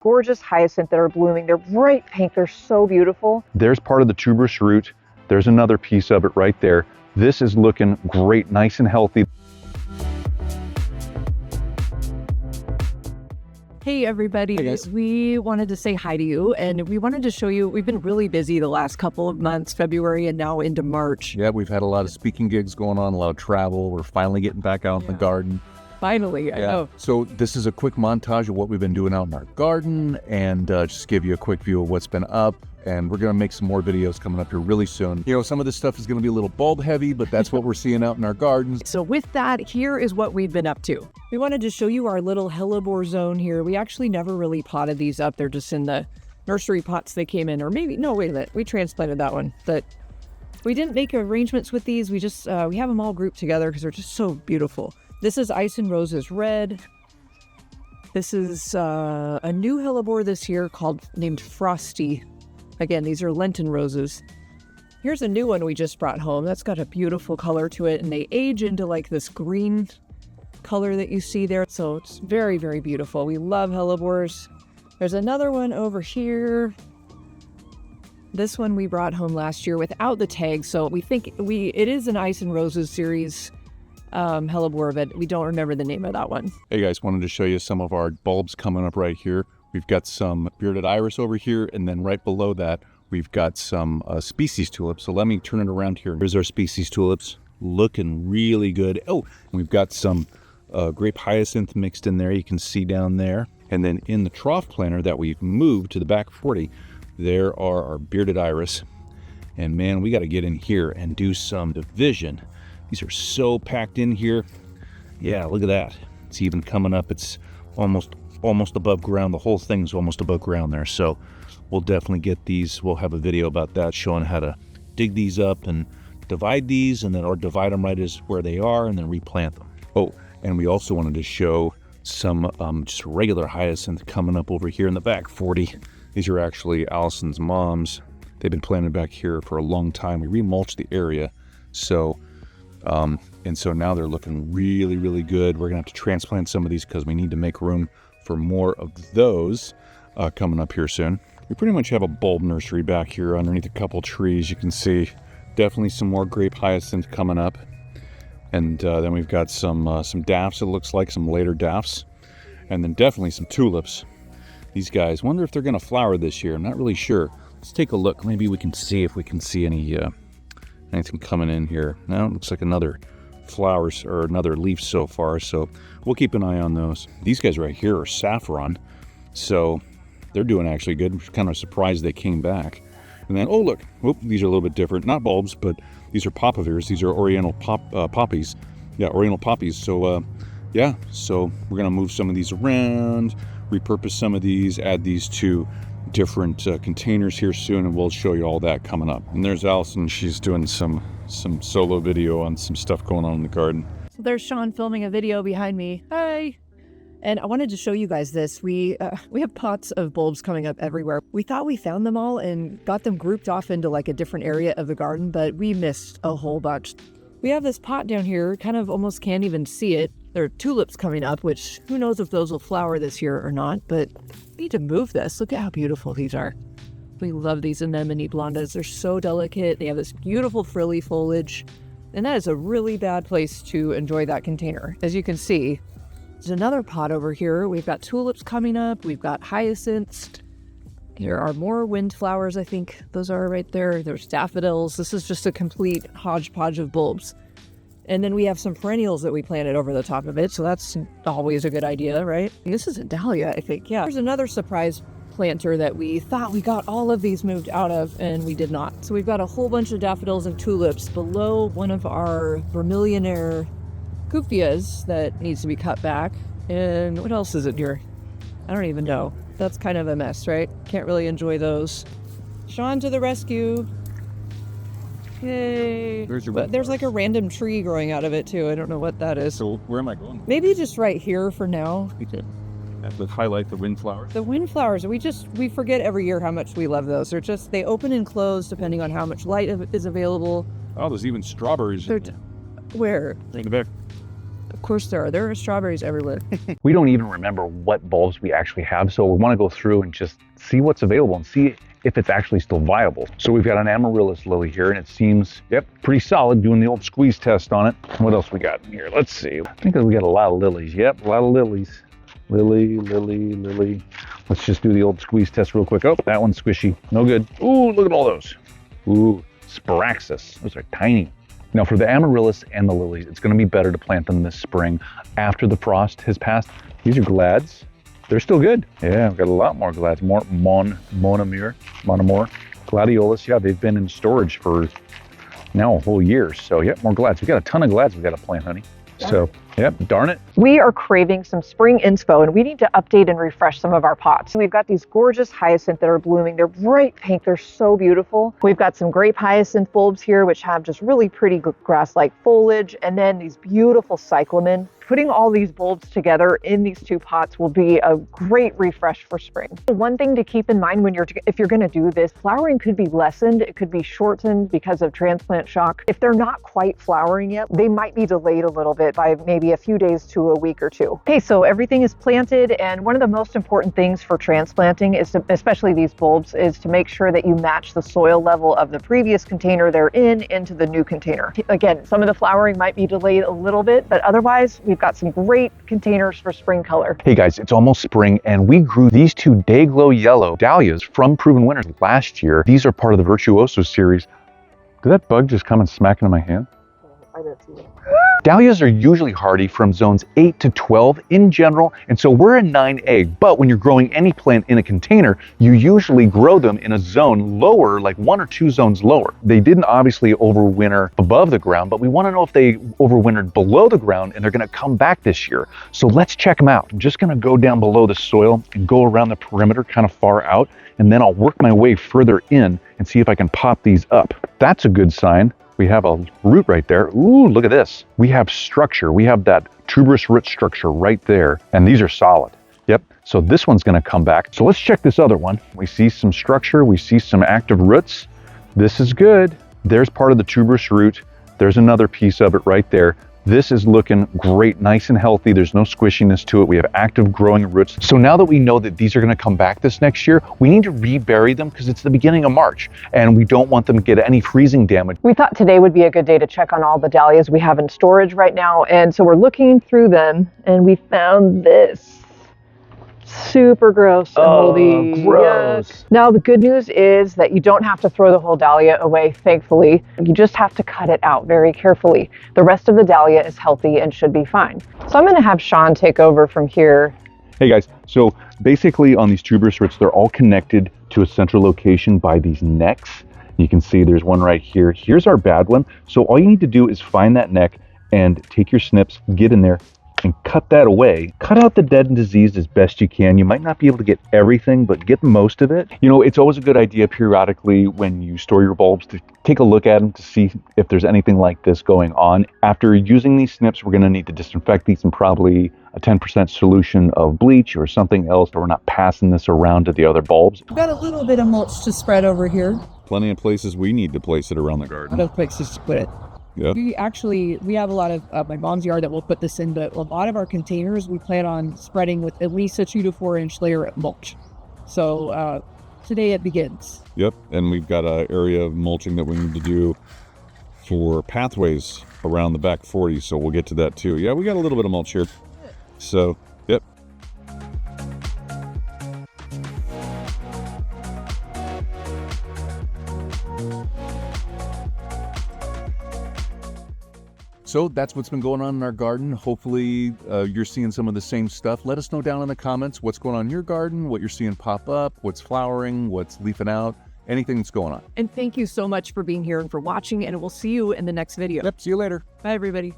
Gorgeous hyacinth that are blooming. They're bright pink. They're so beautiful. There's part of the tuberous root. There's another piece of it right there. This is looking great, nice and healthy. Hey everybody, Hey guys. We wanted to say hi to you, and we wanted to show you, we've been really busy the last couple of months, February and now into March. Yeah, we've had a lot of speaking gigs going on, a lot of travel. We're finally getting back out in the garden. Finally, I know. So this is a quick montage of what we've been doing out in our garden, and just give you a quick view of what's been up. And we're going to make some more videos coming up here really soon. You know, some of this stuff is going to be a little bulb heavy, but that's what we're seeing out in our gardens. So with that, here is what we've been up to. We wanted to show you our little hellebore zone here. We actually never really potted these up. They're just in the nursery pots they came in, or maybe, no, wait a minute. We transplanted that one, but we didn't make arrangements with these. We just, we have them all grouped together because they're just so beautiful. This is Ice and Roses Red. This is a new hellebore this year named Frosty. Again, these are Lenten roses. Here's a new one we just brought home. That's got a beautiful color to it, and they age into like this green color that you see there. So it's very, very beautiful. We love hellebores. There's another one over here. This one we brought home last year without the tag, so we think it is an Ice and Roses series hellebore, but we don't remember the name of that one. Hey guys, wanted to show you some of our bulbs coming up right here. We've got some bearded iris over here, and then right below that, we've got some species tulips. So let me turn it around here. Here's our species tulips, looking really good. Oh, we've got some grape hyacinth mixed in there, you can see down there. And then in the trough planter that we've moved to the back 40, there are our bearded iris. And man, we got to get in here and do some division. These are so packed in here. Yeah, look at that. It's even coming up. It's almost above ground. The whole thing's almost above ground there. So we'll definitely get these. We'll have a video about that, showing how to dig these up and divide these, and then or divide them right as where they are and then replant them. Oh, and we also wanted to show some just regular hyacinth coming up over here in the back 40. These are actually Allison's mom's. They've been planted back here for a long time. We remulched the area. So and so now they're looking really, really good. We're gonna have to transplant some of these because we need to make room for more of those coming up here soon. We pretty much have a bulb nursery back here underneath a couple trees. You can see definitely some more grape hyacinth coming up. And then we've got some daffs, it looks like, some later daffs. And then definitely some tulips. These guys, wonder if they're gonna flower this year. I'm not really sure. Let's take a look. Maybe we can see if we can see anything coming in here. Now it looks like another flowers or another leaf so far, so we'll keep an eye on those. These guys right here are saffron, so they're doing actually good. I'm kind of surprised they came back. And then, oh look, these are a little bit different. Not bulbs, but these are papavirs. These are oriental poppies. Yeah, oriental poppies. So yeah, so we're gonna move some of these around, repurpose some of these, add these to different containers here soon, and we'll show you all that coming up. And there's Allison. She's doing some solo video on some stuff going on in the garden. So there's Sean filming a video behind me. Hi. And I wanted to show you guys this. We have pots of bulbs coming up everywhere. We thought we found them all and got them grouped off into like a different area of the garden, but we missed a whole bunch. We have this pot down here, kind of almost can't even see it. There are tulips coming up, which who knows if those will flower this year or not, but we need to move this. Look at how beautiful these are. We love these anemone blondas. They're so delicate. They have this beautiful frilly foliage, and that is a really bad place to enjoy that container. As you can see, there's another pot over here. We've got tulips coming up. We've got hyacinths. There are more windflowers, I think those are right there. There's daffodils. This is just a complete hodgepodge of bulbs. And then we have some perennials that we planted over the top of it, so that's always a good idea, right? And this is a dahlia, I think, yeah. There's another surprise planter that we thought we got all of these moved out of, and we did not. So we've got a whole bunch of daffodils and tulips below one of our vermillionaire Cupias that needs to be cut back. And what else is it here? I don't even know. That's kind of a mess, right? Can't really enjoy those. Sean to the rescue. Yay. But there's like a random tree growing out of it too. I don't know what that is. So where am I going? Maybe just right here for now. Okay. Let's highlight the windflowers. The windflowers, we forget every year how much we love those. They open and close depending on how much light is available. Oh, there's even strawberries. Where? In the back. course there are strawberries everywhere. We don't even remember what bulbs we actually have, so we want to go through and just see what's available and see if it's actually still viable. So we've got an amaryllis lily here, and it seems, yep, pretty solid, doing the old squeeze test on it. What else we got in here? Let's see. I think we got a lot of lilies. Yep, a lot of lilies. Lily. Let's just do the old squeeze test real quick. Oh, that one's squishy. No good. Ooh, look at all those. Ooh, Sparaxis. Those are tiny. Now for the amaryllis and the lilies, it's going to be better to plant them this spring after the frost has passed. These are glads. They're still good. Yeah, we've got a lot more glads. More Monamore, gladiolus. Yeah, they've been in storage for now a whole year. So yeah, more glads. We've got a ton of glads we've got to plant, honey. So, yep, darn it. We are craving some spring inspo, and we need to update and refresh some of our pots. We've got these gorgeous hyacinth that are blooming. They're bright pink. They're so beautiful. We've got some grape hyacinth bulbs here, which have just really pretty grass-like foliage, and then these beautiful cyclamen. Putting all these bulbs together in these two pots will be a great refresh for spring. One thing to keep in mind if you're going to do this, flowering could be lessened. It could be shortened because of transplant shock. If they're not quite flowering yet, they might be delayed a little bit by maybe a few days to a week or two. Okay, so everything is planted, and one of the most important things for transplanting is especially these bulbs, is to make sure that you match the soil level of the previous container they're in into the new container. Again, some of the flowering might be delayed a little bit, but otherwise we've got some great containers for spring color. Hey guys, it's almost spring, and we grew these two day glow yellow dahlias from Proven Winners last year. These are part of the Virtuoso series. Did that bug just come and smack into my hand? I didn't see that. Dahlias are usually hardy from zones 8 to 12 in general, and so we're a 9A, but when you're growing any plant in a container, you usually grow them in a zone lower, like 1 or 2 zones lower. They didn't obviously overwinter above the ground, but we want to know if they overwintered below the ground, and they're going to come back this year. So let's check them out. I'm just going to go down below the soil and go around the perimeter kind of far out, and then I'll work my way further in and see if I can pop these up. That's a good sign. We have a root right there. Ooh, look at this. We have structure. We have that tuberous root structure right there. And these are solid. Yep. So this one's going to come back. So let's check this other one. We see some structure. We see some active roots. This is good. There's part of the tuberous root. There's another piece of it right there. This is looking great, nice and healthy. There's no squishiness to it. We have active growing roots. So now that we know that these are going to come back this next year, we need to rebury them because it's the beginning of March and we don't want them to get any freezing damage. We thought today would be a good day to check on all the dahlias we have in storage right now. And so we're looking through them and we found this. Super gross and moldy. Gross. Yes. Now the good news is that you don't have to throw the whole dahlia away, thankfully. You just have to cut it out very carefully. The rest of the dahlia is healthy and should be fine. So I'm going to have Sean take over from here. Hey guys, so basically on these tuberous roots, they're all connected to a central location by these necks. You can see there's one right here. Here's our bad one. So all you need to do is find that neck and take your snips, get in there, and cut that away. Cut out the dead and diseased as best you can. You might not be able to get everything, but get most of it. You know, it's always a good idea periodically when you store your bulbs to take a look at them to see if there's anything like this going on. After using these snips, we're going to need to disinfect these in probably a 10% solution of bleach or something else, so we're not passing this around to the other bulbs. We've got a little bit of mulch to spread over here. Plenty of places we need to place it around the garden. A lot of places to put it. Yep. We have a lot of my mom's yard that we'll put this in, but a lot of our containers we plan on spreading with at least a 2 to 4 inch layer of mulch. So today it begins. Yep, and we've got an area of mulching that we need to do for pathways around the back 40, so we'll get to that too. Yeah, we got a little bit of mulch here. So, yep. So that's what's been going on in our garden. Hopefully you're seeing some of the same stuff. Let us know down in the comments what's going on in your garden, what you're seeing pop up, what's flowering, what's leafing out, anything that's going on. And thank you so much for being here and for watching, and we'll see you in the next video. Yep, see you later. Bye, everybody.